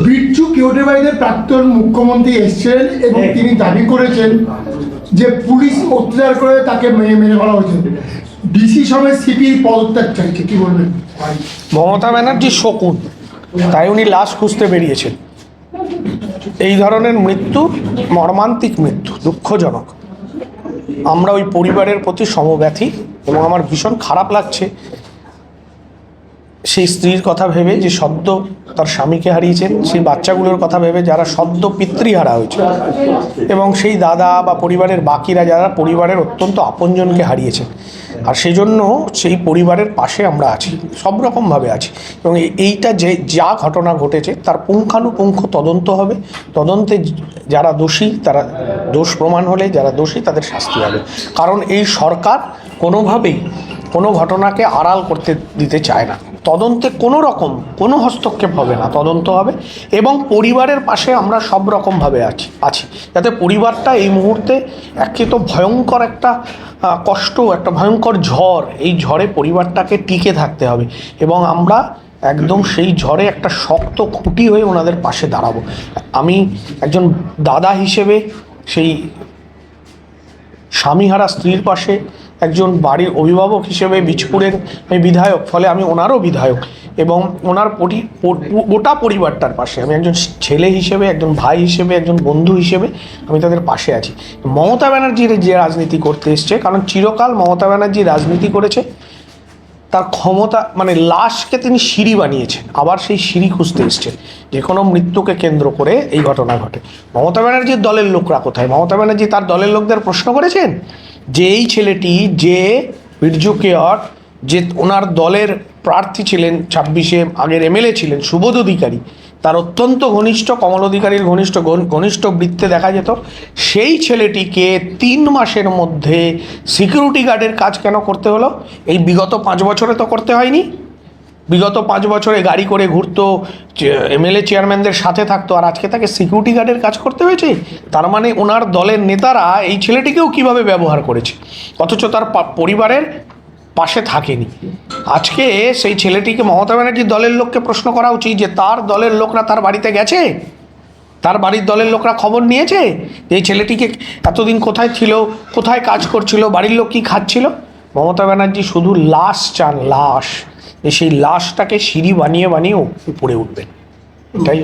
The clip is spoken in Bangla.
বিরজু কেওটেবাইদের প্রাক্তন মুখ্যমন্ত্রী এসেছিলেন এবং তিনি দাবি করেছেন যে পুলিশ অত্যাচার করে তাকে মেরে ফেলা হয়েছে। ডিসি সমেত সিপি পদত্যাগ চাইছে, কি বলবেন? মমতা ব্যানার্জি শকুন, তাই উনি লাশ খুঁজতে বেরিয়েছেন। এই ধরনের মৃত্যু মর্মান্তিক মৃত্যু, দুঃখজনক। আমরা ওই পরিবারের প্রতি সমব্যথী এবং আমার ভীষণ খারাপ লাগছে সেই স্ত্রীর কথা ভেবে যে সদ্য তার স্বামীকে হারিয়েছেন, সেই বাচ্চাগুলোর কথা ভেবে যারা সদ্য পিতৃহারা হয়েছে, এবং সেই দাদা বা পরিবারের বাকিরা যারা পরিবারের অত্যন্ত আপনজনকে হারিয়েছেন। আর সেই জন্য সেই পরিবারের পাশে আমরা আছি, সব রকমভাবে আছি। এবং এইটা যে যা ঘটনা ঘটেছে তার পুঙ্খানুপুঙ্খ তদন্ত হবে। তদন্তে যারা দোষী, তারা দোষ প্রমাণ হলে যারা দোষী তাদের শাস্তি হবে। কারণ এই সরকার কোনোভাবেই কোনো ঘটনাকে আড়াল করতে দিতে চায় না। তদন্তে কোনো রকম কোনো হস্তক্ষেপ হবে না, তদন্ত হবে। এবং পরিবারের পাশে আমরা সব রকমভাবে আছি যাতে পরিবারটা এই মুহূর্তে একে তো ভয়ঙ্কর একটা কষ্ট, একটা ভয়ঙ্কর ঝড়, এই ঝড়ে পরিবারটাকে টিকে থাকতে হবে এবং আমরা একদম সেই ঝড়ে একটা শক্ত খুঁটি হয়ে ওনাদের পাশে দাঁড়াবো। আমি একজন দাদা হিসেবে সেই স্বামীহারা স্ত্রীর পাশে, একজন বাড়ির অভিভাবক হিসেবে, বীজপুরের আমি বিধায়ক, ফলে আমি ওনারও বিধায়ক এবং ওনার গোটা পরিবারটার পাশে আমি একজন ছেলে হিসেবে, একজন ভাই হিসেবে, একজন বন্ধু হিসেবে আমি তাদের পাশে আছি। মমতা ব্যানার্জির যে রাজনীতি করতে এসছে, কারণ চিরকাল মমতা ব্যানার্জি রাজনীতি করেছে, তার ক্ষমতা মানে লাশকে তিনি সিঁড়ি বানিয়েছেন, আবার সেই সিঁড়ি খুঁজতে এসছেন। যে কোনো মৃত্যুকে কেন্দ্র করে এই ঘটনা ঘটে। মমতা ব্যানার্জির দলের লোকরা কোথায়? মমতা ব্যানার্জি তার দলের লোকদের প্রশ্ন করেছেন যে এই ছেলেটি যে বিরজু কেওট, যে ওনার দলের প্রার্থী ছিলেন 26-এ, আগের এমএলএ ছিলেন সুবোধ অধিকারী, তার অত্যন্ত ঘনিষ্ঠ, কমল অধিকারীর ঘনিষ্ঠ বৃত্তে দেখা যেত, সেই ছেলেটিকে 3 মাসের মধ্যে সিকিউরিটি গার্ডের কাজ কেন করতে হলো? এই বিগত 5 বছরে তো করতে হয়নি। বিগত 5 বছরে গাড়ি করে ঘুরতো, এমএলএ চেয়ারম্যানদের সাথে থাকতো, আর আজকে তাকে সিকিউরিটি গার্ডের কাজ করতে হয়েছে। তার মানে ওনার দলের নেতারা এই ছেলেটিকেও কিভাবে ব্যবহার করেছে, অথচ তার পরিবারের পাশে থাকেনি। আজকে সেই ছেলেটিকে মমতা ব্যানার্জির দলের লোককে প্রশ্ন করা উচিত যে তার দলের লোকরা তার বাড়িতে গেছে, তার বাড়ির দলের লোকরা খবর নিয়েছে যে এই ছেলেটিকে এতদিন কোথায় ছিল, কোথায় কাজ করছিল, বাড়ির লোক কী খাচ্ছিল। মমতা ব্যানার্জি শুধু লাশ চান, লাশ, সেই লাশটাকে সিঁড়ি বানিয়ে বানিয়ে উপরে উঠবেন। এটাই।